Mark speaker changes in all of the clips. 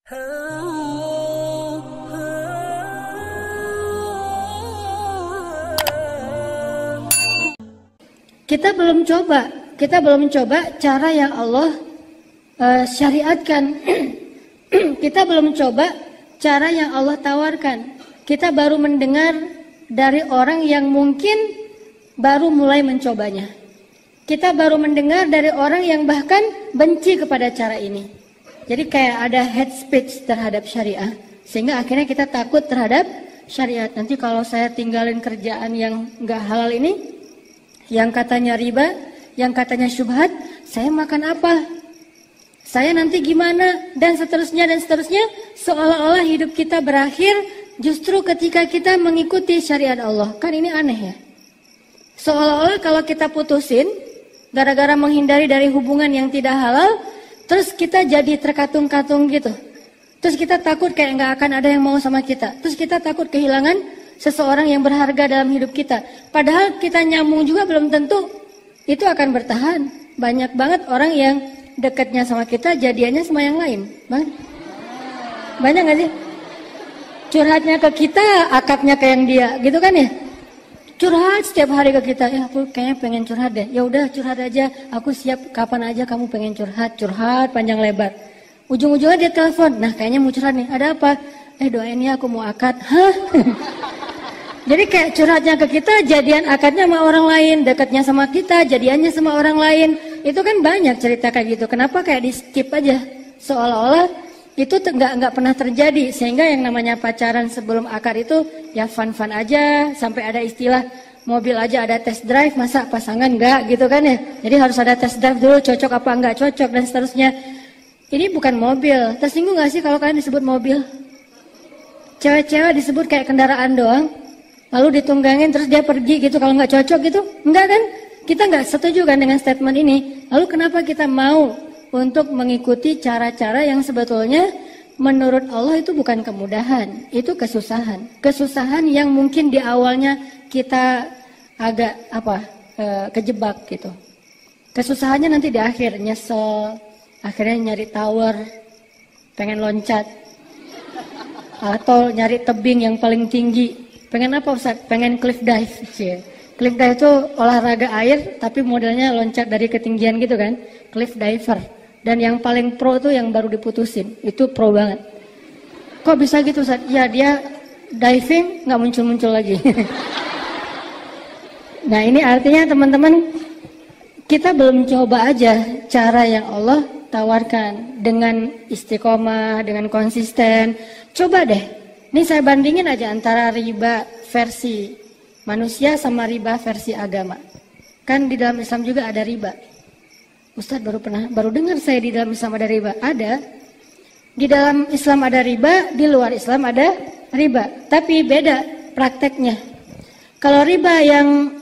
Speaker 1: Kita belum coba cara yang Allah syariatkan. Kita belum coba cara yang Allah tawarkan. Kita baru mendengar dari orang yang mungkin baru mulai mencobanya. Kita baru mendengar dari orang yang bahkan benci kepada cara ini. Jadi kayak ada hate speech terhadap syariah, sehingga akhirnya kita takut terhadap syariat. Nanti kalau saya tinggalin kerjaan yang nggak halal ini, yang katanya riba, yang katanya syubhat, saya makan apa? Saya nanti gimana? Dan seterusnya, seolah-olah hidup kita berakhir justru ketika kita mengikuti syariat Allah. Kan ini aneh ya? Seolah-olah kalau kita putusin, gara-gara menghindari dari hubungan yang tidak halal, terus kita jadi terkatung-katung gitu. Terus kita takut kayak nggak akan ada yang mau sama kita. Terus kita takut kehilangan seseorang yang berharga dalam hidup kita. Padahal kita nyambung juga belum tentu itu akan bertahan. Banyak banget orang yang dekatnya sama kita, jadiannya sama yang lain. Banyak nggak sih? Curhatnya ke kita, akadnya ke yang dia, gitu kan ya? Curhat setiap hari ke kita, ya aku kayaknya pengen curhat deh. Ya udah curhat aja, aku siap kapan aja kamu pengen curhat panjang lebar. Ujung-ujungnya dia telepon, nah kayaknya mau curhat nih, ada apa? Doain ya aku mau akad. Hah? Jadi kayak curhatnya ke kita, jadian akadnya sama orang lain, dekatnya sama kita, jadiannya sama orang lain. Itu kan banyak cerita kayak gitu. Kenapa kayak di skip aja? Seolah-olah itu nggak pernah terjadi, sehingga yang namanya pacaran sebelum akad itu ya fun-fun aja, sampai ada istilah mobil aja ada test drive, masa pasangan nggak gitu kan ya? Jadi harus ada test drive dulu, cocok apa nggak cocok dan seterusnya. Ini bukan mobil. Tersinggung nggak sih kalau kalian disebut mobil? Cewek-cewek disebut kayak kendaraan doang, lalu ditunggangin terus dia pergi gitu kalau nggak cocok gitu? Enggak kan? Kita nggak setuju kan dengan statement ini. Lalu kenapa kita mau untuk mengikuti cara-cara yang sebetulnya menurut Allah itu bukan kemudahan, itu kesusahan. Kesusahan yang mungkin di awalnya kita agak kejebak gitu. Kesusahannya nanti di akhir nyesel, akhirnya nyari tower, pengen loncat, atau nyari tebing yang paling tinggi. Pengen apa Ustaz? Pengen cliff dive. Cliff dive itu olahraga air tapi modelnya loncat dari ketinggian gitu kan. Cliff diver. Dan yang paling pro itu yang baru diputusin. Itu pro banget. Kok bisa gitu Ustaz? Ya dia diving nggak muncul-muncul lagi. Nah ini artinya teman-teman, kita belum coba aja cara yang Allah tawarkan dengan istiqomah, dengan konsisten. Coba deh. Ini saya bandingin aja antara riba versi manusia sama riba versi agama. Kan di dalam Islam juga ada riba. Ustadz baru dengar saya di dalam Islam ada riba. Ada. Di dalam Islam ada riba, di luar Islam ada riba. Tapi beda prakteknya. Kalau riba yang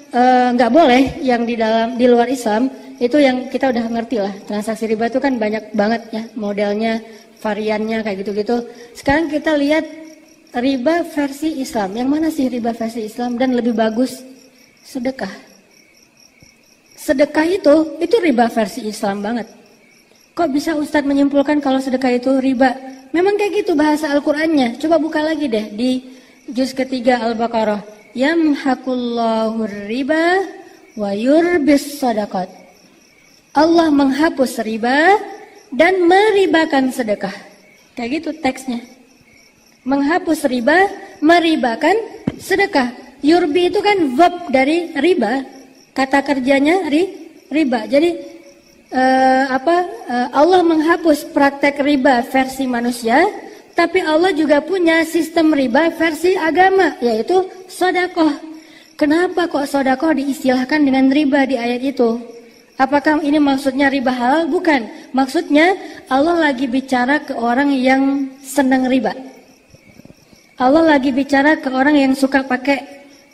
Speaker 1: nggak boleh, yang di luar Islam, itu yang kita udah ngerti lah. Transaksi riba itu kan banyak banget ya modelnya, variannya kayak gitu-gitu. Sekarang kita lihat riba versi Islam. Yang mana sih riba versi Islam dan lebih bagus? Sedekah. Sedekah itu riba versi Islam banget. Kok bisa Ustadz menyimpulkan kalau sedekah itu riba? Memang kayak gitu bahasa Al-Qur'annya. Coba buka lagi deh di juz ketiga Al-Baqarah. Yamhaqullahu riba wa yurbis sadaqat. Allah menghapus riba dan meribakan sedekah. Kayak gitu teksnya. Menghapus riba, meribakan sedekah. Yurbi itu kan verb dari riba. Kata kerjanya riba. Jadi Allah menghapus praktek riba versi manusia, tapi Allah juga punya sistem riba versi agama, yaitu sedekah. Kenapa kok sedekah diistilahkan dengan riba di ayat itu? Apakah ini maksudnya riba halal? Bukan. Maksudnya Allah lagi bicara ke orang yang senang riba. Allah lagi bicara ke orang yang suka pakai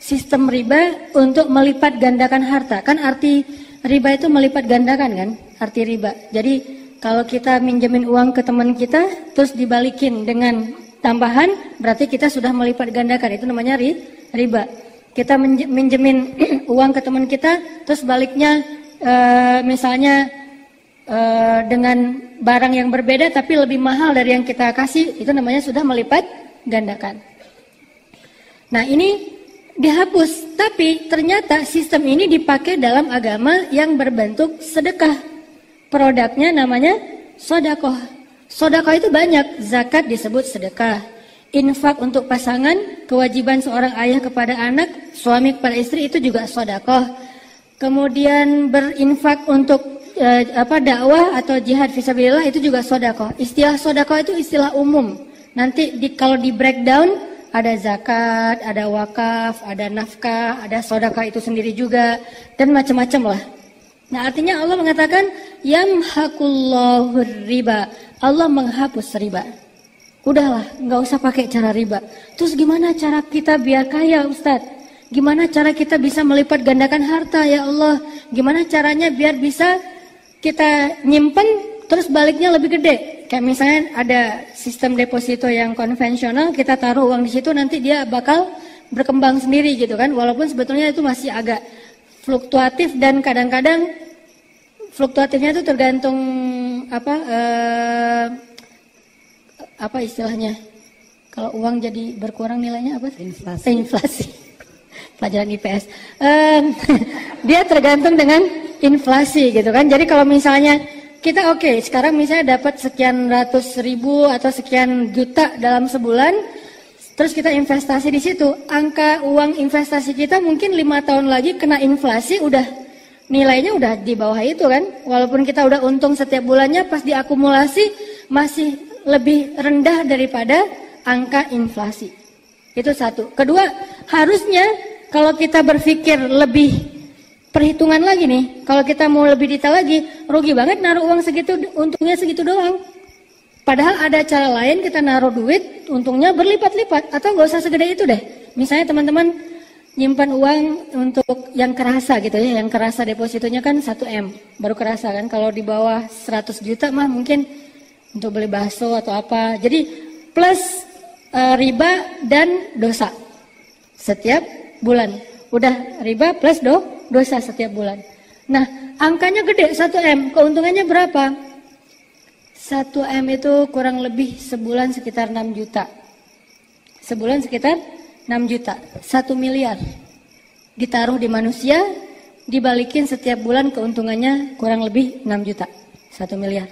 Speaker 1: sistem riba untuk melipat gandakan harta. Kan arti riba itu melipat gandakan kan? Arti riba. Jadi kalau kita minjemin uang ke teman kita, terus dibalikin dengan tambahan, berarti kita sudah melipat gandakan. Itu namanya riba. Kita minjemin uang ke teman kita, terus baliknya misalnya dengan barang yang berbeda tapi lebih mahal dari yang kita kasih, itu namanya sudah melipat gandakan. Nah ini dihapus, tapi ternyata sistem ini dipakai dalam agama yang berbentuk sedekah. Produknya namanya sodakoh. Sodakoh itu banyak, zakat disebut sedekah, infak untuk pasangan, kewajiban seorang ayah kepada anak, suami kepada istri itu juga sodakoh. Kemudian berinfak untuk dakwah atau jihad fisabilillah itu juga sodakoh. Istilah sodakoh itu istilah umum. Nanti kalau di breakdown ada zakat, ada wakaf, ada nafkah, ada sodakoh itu sendiri juga, dan macam-macam lah. Nah artinya Allah mengatakan yamhaqullahu riba, Allah menghapus riba. Udahlah, nggak usah pakai cara riba. Terus gimana cara kita biar kaya, Ustadz? Gimana cara kita bisa melipat gandakan harta, ya Allah? Gimana caranya biar bisa kita nyimpen terus baliknya lebih gede? Kayak misalnya ada sistem deposito yang konvensional, kita taruh uang di situ nanti dia bakal berkembang sendiri gitu kan. Walaupun sebetulnya itu masih agak fluktuatif dan kadang-kadang fluktuatifnya itu tergantung apa istilahnya? Kalau uang jadi berkurang nilainya apa? Inflasi. Pelajaran IPS. Dia tergantung dengan inflasi gitu kan. Jadi kalau misalnya kita sekarang misalnya dapat sekian ratus ribu atau sekian juta dalam sebulan, terus kita investasi di situ, angka uang investasi kita mungkin 5 tahun lagi kena inflasi udah nilainya udah di bawah itu kan. Walaupun kita udah untung setiap bulannya, pas diakumulasi masih lebih rendah daripada angka inflasi. Itu satu. Kedua, harusnya kalau kita berpikir lebih perhitungan lagi nih, kalau kita mau lebih detail lagi, rugi banget naruh uang segitu, untungnya segitu doang. Padahal ada cara lain, kita naruh duit, untungnya berlipat-lipat, atau nggak usah segede itu deh. Misalnya teman-teman nyimpan uang untuk yang kerasa gitu ya, yang kerasa depositonya kan 1M, baru kerasa kan. Kalau di bawah 100 juta mah mungkin untuk beli bakso atau apa. Jadi plus riba dan dosa setiap bulan. Udah riba plus dosa setiap bulan. Nah, angkanya gede 1M, keuntungannya berapa? 1M itu kurang lebih sebulan sekitar 6 juta. Sebulan sekitar 6 juta. 1 miliar. Ditaruh di manusia, dibalikin setiap bulan keuntungannya kurang lebih 6 juta. 1 miliar.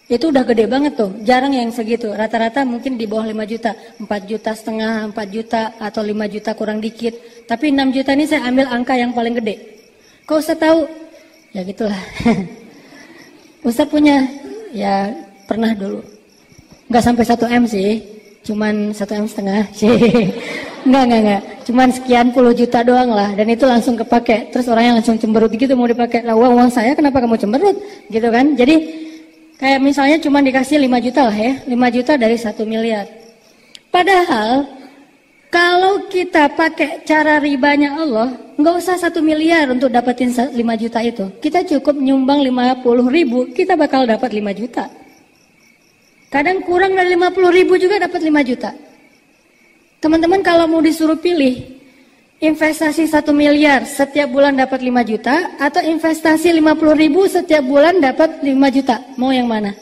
Speaker 1: Itu udah gede banget tuh, jarang yang segitu. Rata-rata mungkin di bawah 5 juta, 4 juta setengah, 4 juta atau 5 juta kurang dikit. Tapi 6 juta ini saya ambil angka yang paling gede. Kok Ustaz tahu? Ya gitulah. Ustaz punya, ya pernah dulu. Nggak sampai 1M sih, cuman 1M setengah sih. Enggak. Cuman sekian puluh juta doang lah, dan itu langsung kepake. Terus orangnya langsung cemberut gitu mau dipakai. Lah uang saya kenapa kamu cemberut? Gitu kan. Jadi kayak misalnya cuma dikasih 5 juta lah ya, 5 juta dari 1 miliar. Padahal kalau kita pakai cara ribanya Allah, nggak usah 1 miliar untuk dapetin 5 juta itu. Kita cukup nyumbang 50 ribu, kita bakal dapat 5 juta. Kadang kurang dari 50 ribu juga dapat 5 juta. Teman-teman kalau mau disuruh pilih, investasi 1 miliar setiap bulan dapat 5 juta atau investasi 50 ribu setiap bulan dapat 5 juta, mau yang mana?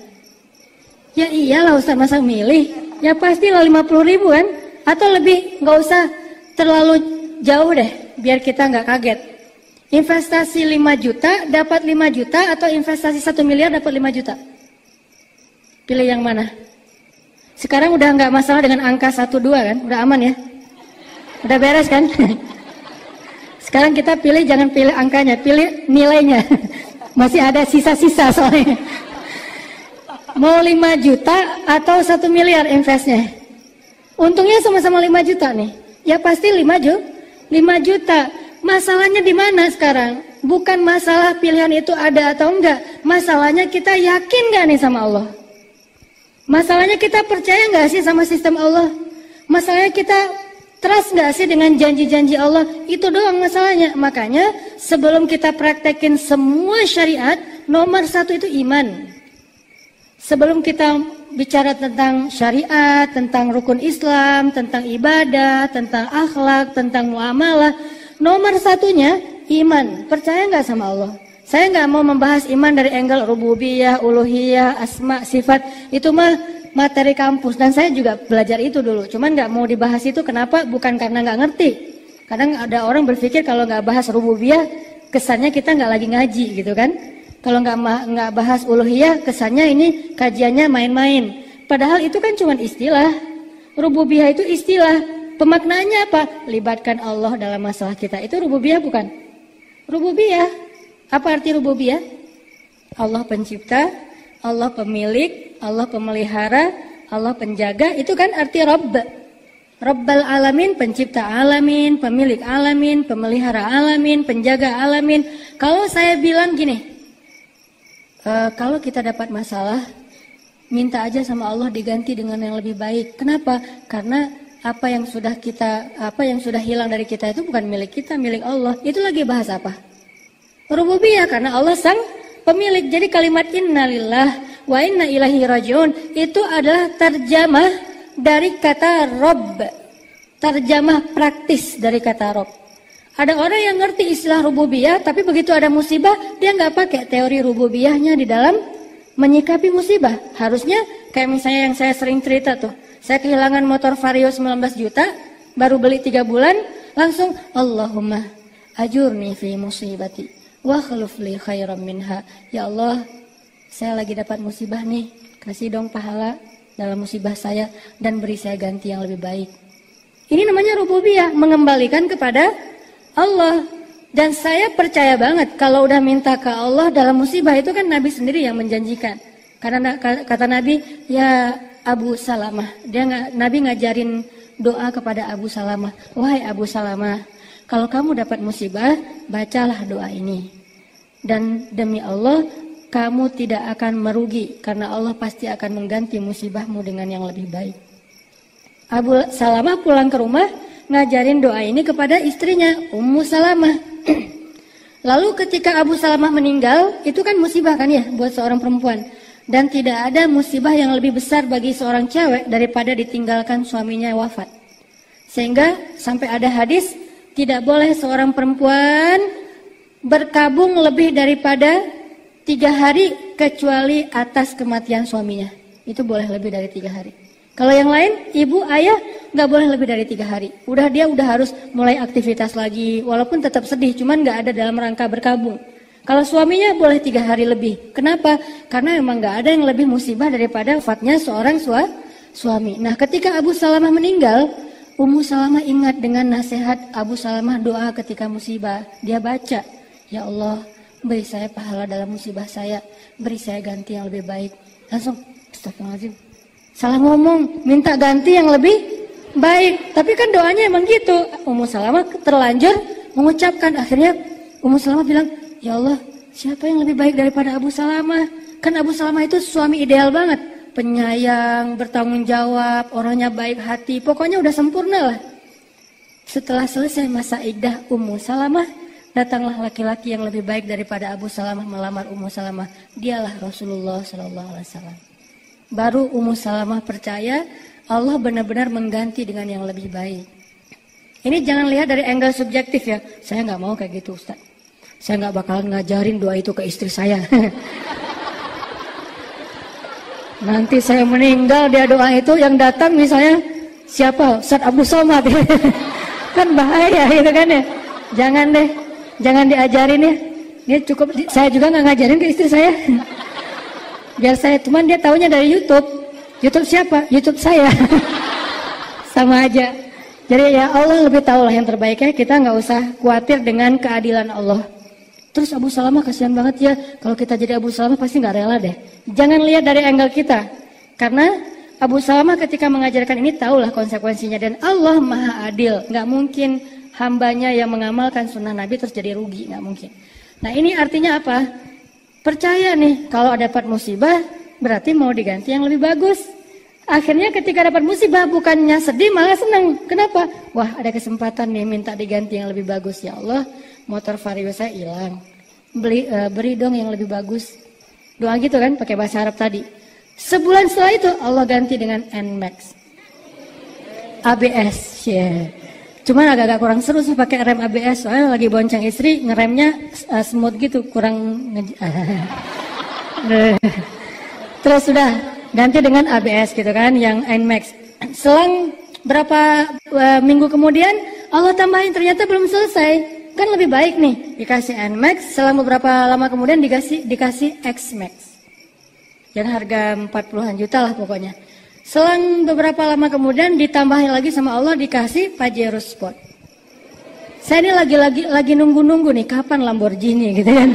Speaker 1: Ya iyalah Ustaz, masa milih? Ya pastilah 50 ribu kan? Atau lebih, nggak usah terlalu jauh deh, biar kita nggak kaget. Investasi 5 juta dapat 5 juta atau investasi 1 miliar dapat 5 juta? Pilih yang mana? Sekarang udah nggak masalah dengan angka 1-2 kan? Udah aman ya? Udah beres kan? Sekarang kita pilih, jangan pilih angkanya, pilih nilainya. Masih ada sisa-sisa soalnya. Mau 5 juta atau 1 miliar investnya? Untungnya sama-sama 5 juta nih. Ya pasti 5 juta. Masalahnya di mana sekarang? Bukan masalah pilihan itu ada atau enggak. Masalahnya kita yakin gak nih sama Allah? Masalahnya kita percaya gak sih sama sistem Allah? Masalahnya kita trust gak sih dengan janji-janji Allah? Itu doang masalahnya. Makanya sebelum kita praktekin semua syariat, nomor 1 itu iman. Sebelum kita bicara tentang syariat, tentang rukun Islam, tentang ibadah, tentang akhlak, tentang muamalah, nomor 1-nya iman. Percaya gak sama Allah? Saya nggak mau membahas iman dari angle rububiyah, uluhiyah, asma, sifat. Itu mah materi kampus dan saya juga belajar itu dulu. Cuman nggak mau dibahas itu kenapa? Bukan karena nggak ngerti. Kadang ada orang berpikir kalau nggak bahas rububiyah, kesannya kita nggak lagi ngaji gitu kan. Kalau nggak bahas uluhiyah, kesannya ini kajiannya main-main. Padahal itu kan cuma istilah. Rububiyah itu istilah. Pemaknaannya apa? Libatkan Allah dalam masalah kita. Itu rububiyah bukan? Rububiyah. Apa arti rububiyah? Allah pencipta, Allah pemilik, Allah pemelihara, Allah penjaga. Itu kan arti Rabb. Rabbal alamin, pencipta alamin, pemilik alamin, pemelihara alamin, penjaga alamin. Kalau saya bilang gini, kalau kita dapat masalah, minta aja sama Allah diganti dengan yang lebih baik. Kenapa? Karena apa yang sudah hilang dari kita itu bukan milik kita, milik Allah. Itu lagi bahas apa? Rububiyah, karena Allah sang pemilik. Jadi kalimat innalillah wa inna ilaihi rajiun itu adalah terjemah dari kata Rabb. Terjemah praktis dari kata Rabb. Ada orang yang ngerti istilah rububiyah, tapi begitu ada musibah, dia nggak pakai teori rububiyahnya di dalam menyikapi musibah. Harusnya kayak misalnya yang saya sering cerita tuh, saya kehilangan motor Vario 19 juta, baru beli 3 bulan, langsung Allahumma ajurni fi musibati wa khuluf li khairam minha. Ya Allah, saya lagi dapat musibah nih, kasih dong pahala dalam musibah saya dan beri saya ganti yang lebih baik. Ini namanya rububiyah, mengembalikan kepada Allah. Dan saya percaya banget kalau udah minta ke Allah dalam musibah itu kan Nabi sendiri yang menjanjikan. Karena kata Nabi, ya Abu Salamah, Nabi ngajarin doa kepada Abu Salamah. Wahai Abu Salamah, kalau kamu dapat musibah, bacalah doa ini. Dan demi Allah, kamu tidak akan merugi karena Allah pasti akan mengganti musibahmu dengan yang lebih baik. Abu Salamah pulang ke rumah, ngajarin doa ini kepada istrinya, Ummu Salamah. Lalu ketika Abu Salamah meninggal, itu kan musibah kan ya buat seorang perempuan. Dan tidak ada musibah yang lebih besar bagi seorang cewek daripada ditinggalkan suaminya wafat. Sehingga sampai ada hadis, tidak boleh seorang perempuan berkabung lebih daripada 3 hari kecuali atas kematian suaminya. Itu boleh lebih dari 3 hari. Kalau yang lain, ibu, ayah, nggak boleh lebih dari 3 hari. Dia udah harus mulai aktivitas lagi, walaupun tetap sedih, cuman nggak ada dalam rangka berkabung. Kalau suaminya boleh 3 hari lebih. Kenapa? Karena memang nggak ada yang lebih musibah daripada wafatnya seorang suami. Nah, ketika Abu Salamah meninggal, Ummu Salamah ingat dengan nasihat Abu Salamah doa ketika musibah. Dia baca, ya Allah, beri saya pahala dalam musibah saya, beri saya ganti yang lebih baik. Langsung, astagfirullahaladzim, salah ngomong, minta ganti yang lebih baik. Tapi kan doanya emang gitu. Ummu Salamah terlanjur mengucapkan. Akhirnya Ummu Salamah bilang, ya Allah, siapa yang lebih baik daripada Abu Salamah? Kan Abu Salamah itu suami ideal banget, penyayang, bertanggung jawab, orangnya baik hati, pokoknya udah sempurna lah. Setelah selesai masa iddah Ummu Salamah, datanglah laki-laki yang lebih baik daripada Abu Salamah melamar Ummu Salamah. Dialah Rasulullah SAW. Baru Ummu Salamah percaya Allah benar-benar mengganti dengan yang lebih baik. Ini jangan lihat dari angle subjektif ya. Saya nggak mau kayak gitu, Ustaz. Saya nggak bakalan ngajarin doa itu ke istri saya. Nanti saya meninggal, dia doa itu yang datang misalnya siapa? Ustaz Abdul Somad. Kan bahaya gitu kan ya. Jangan deh, jangan diajarin ya. Dia cukup, saya juga nggak ngajarin ke istri saya. Biar saya, cuman dia taunya dari YouTube. YouTube siapa? YouTube saya. Sama aja. Jadi ya Allah lebih tahu lah yang terbaik ya. Kita nggak usah khawatir dengan keadilan Allah. Terus Abu Salamah kasihan banget ya. Kalau kita jadi Abu Salamah pasti nggak rela deh. Jangan lihat dari angle kita. Karena Abu Salamah ketika mengajarkan ini tahulah konsekuensinya. Dan Allah maha adil. Nggak mungkin hambanya yang mengamalkan sunnah Nabi terus jadi rugi. Nggak mungkin. Nah ini artinya apa? Percaya nih, kalau dapat musibah, berarti mau diganti yang lebih bagus. Akhirnya ketika dapat musibah, bukannya sedih, malah senang. Kenapa? Wah, ada kesempatan nih, minta diganti yang lebih bagus. Ya Allah, motor Vario saya hilang. Beri dong yang lebih bagus. Doa gitu kan, pakai bahasa Arab tadi. Sebulan setelah itu, Allah ganti dengan NMAX. ABS, yeah. Cuman agak-agak kurang seru sih pakai rem ABS, soalnya lagi bonceng istri, ngeremnya smooth gitu, kurang terus sudah ganti dengan ABS gitu kan, yang NMAX. Selang berapa minggu kemudian Allah tambahin, ternyata belum selesai, kan lebih baik nih dikasih NMAX. Selang beberapa lama kemudian dikasih XMAX yang harga 40-an juta lah pokoknya. Selang beberapa lama kemudian ditambahin lagi sama Allah, dikasih Pajero Sport. Saya ini lagi nunggu nih kapan Lamborghini gitu kan.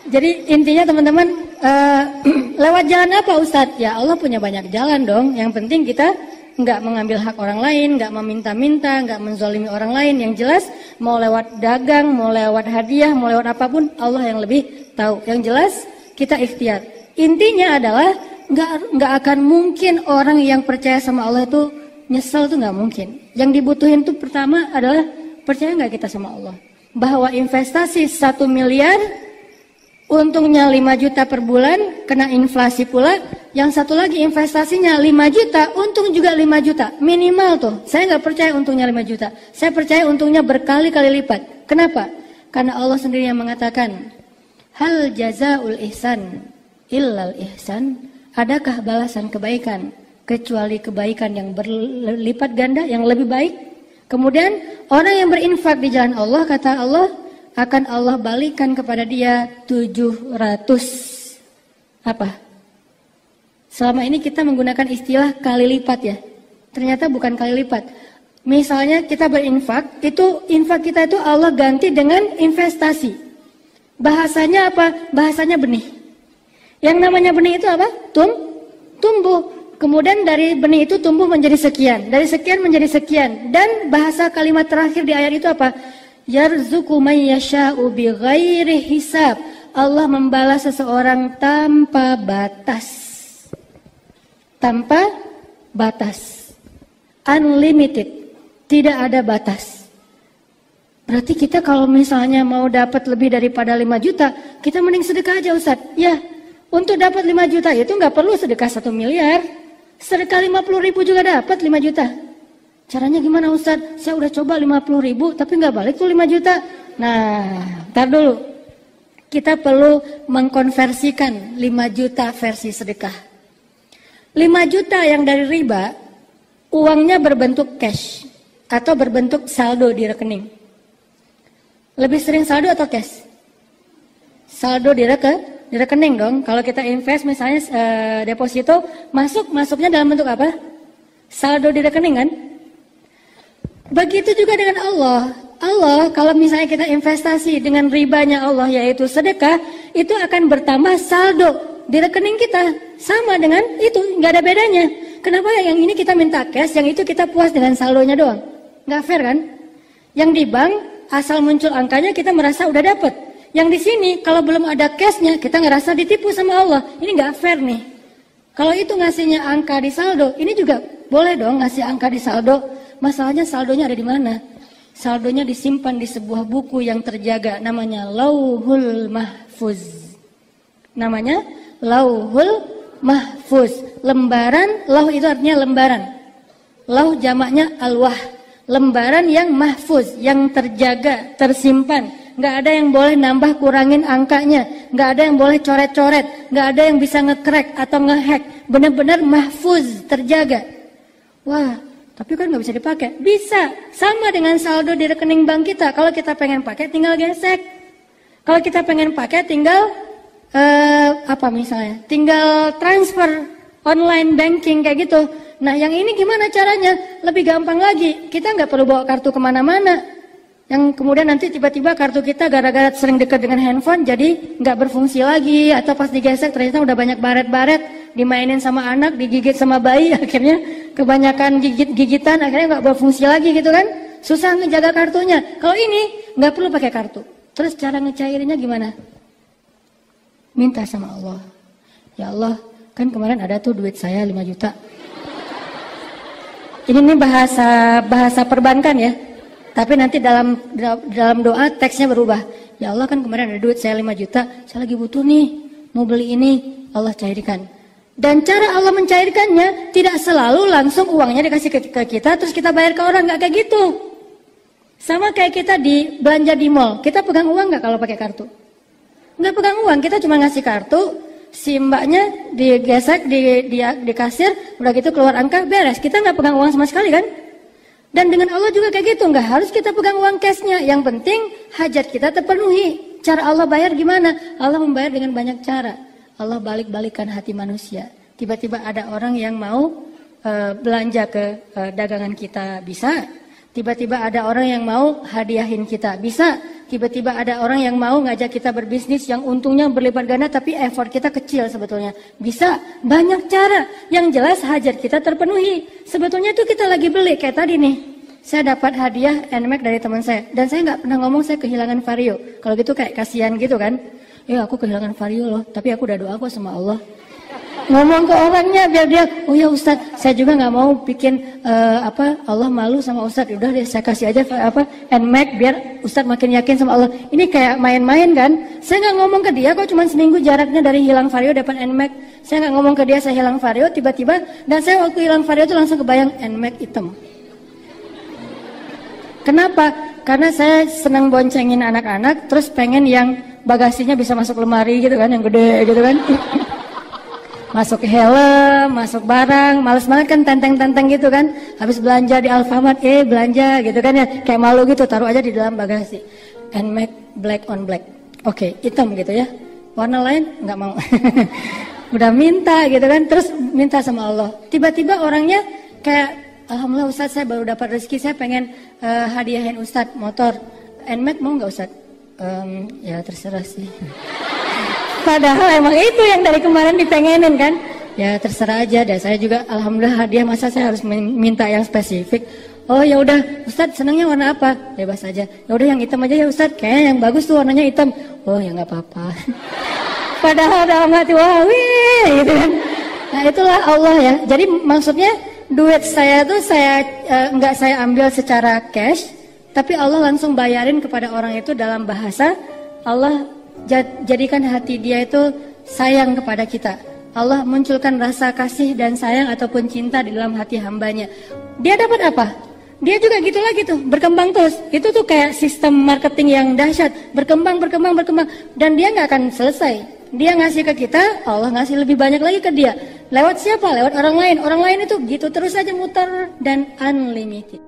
Speaker 1: Jadi intinya teman-teman, lewat jalan apa Ustadz? Ya Allah punya banyak jalan dong. Yang penting kita nggak mengambil hak orang lain, nggak meminta-minta, nggak menzalimi orang lain. Yang jelas mau lewat dagang, mau lewat hadiah, mau lewat apapun, Allah yang lebih tahu. Yang jelas kita ikhtiar. Intinya adalah nggak akan mungkin orang yang percaya sama Allah itu nyesel, tuh nggak mungkin. Yang dibutuhin tuh pertama adalah percaya nggak kita sama Allah, bahwa investasi 1 miliar untungnya 5 juta per bulan, kena inflasi pula. Yang satu lagi investasinya 5 juta, untung juga 5 juta minimal tuh. Saya nggak percaya untungnya 5 juta, saya percaya untungnya berkali-kali lipat. Kenapa? Karena Allah sendiri yang mengatakan, hal jazaul ihsan illal ihsan, adakah balasan kebaikan kecuali kebaikan yang berlipat ganda, yang lebih baik. Kemudian orang yang berinfak di jalan Allah, kata Allah, akan Allah balikan kepada dia 700 apa? Selama ini kita menggunakan istilah kali lipat ya. Ternyata bukan kali lipat. Misalnya kita berinfak, itu infak kita itu Allah ganti dengan investasi. Bahasanya apa? Bahasanya benih. Yang namanya benih itu apa? Tumbuh. Kemudian dari benih itu tumbuh menjadi sekian. Dari sekian menjadi sekian. Dan bahasa kalimat terakhir di ayat itu apa? Yarzuqu may yasha'u bighairi hisab. Allah membalas seseorang tanpa batas. Tanpa batas. Unlimited. Tidak ada batas. Berarti kita kalau misalnya mau dapat lebih daripada 5 juta, kita mending sedekah aja Ustaz. Ya. Untuk dapat 5 juta itu nggak perlu sedekah 1 miliar. Sedekah 50.000 juga dapat 5 juta. Caranya gimana Ustaz? Saya udah coba 50.000 tapi nggak balik tuh 5 juta. Nah, ntar dulu. Kita perlu mengkonversikan 5 juta versi sedekah. 5 juta yang dari riba, uangnya berbentuk cash atau berbentuk saldo di rekening. Lebih sering saldo atau cash? Saldo di rekening dong. Kalau kita invest misalnya deposito, masuknya dalam bentuk apa? Saldo di rekening kan? Begitu juga dengan Allah. Allah kalau misalnya kita investasi dengan ribanya Allah yaitu sedekah, itu akan bertambah saldo di rekening kita. Sama dengan itu, nggak ada bedanya. Kenapa yang ini kita minta cash, yang itu kita puas dengan saldonya doang? Nggak fair kan? Yang di bank asal muncul angkanya kita merasa udah dapet. Yang di sini kalau belum ada cashnya kita ngerasa ditipu sama Allah. Ini nggak fair nih. Kalau itu ngasihnya angka di saldo, ini juga boleh dong ngasih angka di saldo. Masalahnya saldonya ada di mana? Saldonya disimpan di sebuah buku yang terjaga, namanya Lauhul Mahfuz. Namanya Lauhul Mahfuz. Lembaran, lauh itu artinya lembaran. Lauh jamaknya alwah. Lembaran yang mahfuz, yang terjaga, tersimpan. Nggak ada yang boleh nambah kurangin angkanya, nggak ada yang boleh coret-coret, nggak ada yang bisa nge-crack atau nge-hack. Benar-benar mahfuz, terjaga. Wah, tapi kan nggak bisa dipakai. Bisa, sama dengan saldo di rekening bank kita. Kalau kita pengen pakai, tinggal gesek. Kalau kita pengen pakai, tinggal tinggal transfer online banking kayak gitu. Nah, yang ini gimana caranya? Lebih gampang lagi. Kita nggak perlu bawa kartu kemana-mana. Yang kemudian nanti tiba-tiba kartu kita gara-gara sering dekat dengan handphone jadi nggak berfungsi lagi, atau pas digesek ternyata udah banyak baret-baret, dimainin sama anak, digigit sama bayi, akhirnya kebanyakan gigitan, akhirnya nggak berfungsi lagi gitu kan? Susah ngejaga kartunya. Kalau ini nggak perlu pakai kartu. Terus cara ngecairinnya gimana? Minta sama Allah. Ya Allah, kan kemarin ada tuh duit saya 5 juta. Ini bahasa perbankan ya. Tapi nanti dalam doa teksnya berubah. Ya Allah, kan kemarin ada duit saya 5 juta, saya lagi butuh nih, mau beli ini, Allah cairkan. Dan cara Allah mencairkannya tidak selalu langsung uangnya dikasih ke kita terus kita bayar ke orang, nggak kayak gitu. Sama kayak kita di belanja di mall, kita pegang uang nggak kalau pakai kartu? Nggak pegang uang, kita cuma ngasih kartu, si mbaknya digesek di kasir, udah gitu keluar angka beres. Kita nggak pegang uang sama sekali kan? Dan dengan Allah juga kayak gitu, nggak harus kita pegang uang cashnya. Yang penting hajat kita terpenuhi. Cara Allah bayar gimana? Allah membayar dengan banyak cara. Allah balik-balikan hati manusia. Tiba-tiba ada orang yang mau belanja ke dagangan kita, bisa. Tiba-tiba ada orang yang mau hadiahin kita, bisa. Tiba-tiba ada orang yang mau ngajak kita berbisnis yang untungnya berlipat ganda tapi effort kita kecil sebetulnya. Bisa, banyak cara. Yang jelas hajat kita terpenuhi. Sebetulnya itu kita lagi beli, kayak tadi nih. Saya dapat hadiah NMAX dari teman saya. Dan saya nggak pernah ngomong saya kehilangan Vario. Kalau gitu kayak kasihan gitu kan. Ya aku kehilangan Vario loh, tapi aku udah doa kok sama Allah. Ngomong ke orangnya biar dia, oh ya Ustadz, saya juga nggak mau bikin Allah malu sama Ustadz. Udah deh saya kasih aja NMAX biar Ustadz makin yakin sama Allah. Ini kayak main-main kan? Saya nggak ngomong ke dia kok, cuma seminggu jaraknya dari hilang Vario dapat NMAX. Saya nggak ngomong ke dia saya hilang Vario tiba-tiba, dan saya waktu hilang Vario itu langsung kebayang NMAX hitam. Kenapa? Karena saya senang boncengin anak-anak, terus pengen yang bagasinya bisa masuk lemari gitu kan, yang gede gitu kan. Masuk helm, masuk barang, males banget kan tenteng-tenteng gitu kan. Habis belanja di Alfamart, belanja gitu kan ya, kayak malu gitu, taruh aja di dalam bagasi. NMAX black on black. Oke, hitam gitu ya. Warna lain nggak mau. Udah minta gitu kan, terus minta sama Allah. Tiba-tiba orangnya kayak, alhamdulillah Ustadz saya baru dapat rezeki, saya pengen hadiahin Ustadz motor. NMAX mau nggak Ustadz? Ya terserah sih. Padahal emang itu yang dari kemarin dipengenin kan. Ya terserah aja deh, saya juga alhamdulillah hadiah, masa saya harus minta yang spesifik. Oh ya udah Ustadz senangnya warna apa? Bebas aja. Ya udah yang hitam aja ya Ustadz, kayaknya yang bagus tuh warnanya hitam. Oh ya nggak apa-apa. Padahal dalam hati wah wih gitu kan. Nah itulah Allah ya. Jadi maksudnya duit saya tuh nggak saya ambil secara cash, tapi Allah langsung bayarin kepada orang itu dalam bahasa Allah. Jadikan hati dia itu sayang kepada kita. Allah munculkan rasa kasih dan sayang ataupun cinta di dalam hati hambanya. Dia dapat apa? Dia juga gitu lagi tuh, berkembang terus. Itu tuh kayak sistem marketing yang dahsyat, berkembang. Dan dia nggak akan selesai. Dia ngasih ke kita, Allah ngasih lebih banyak lagi ke dia. Lewat siapa? Lewat orang lain. Orang lain itu gitu terus aja muter dan unlimited.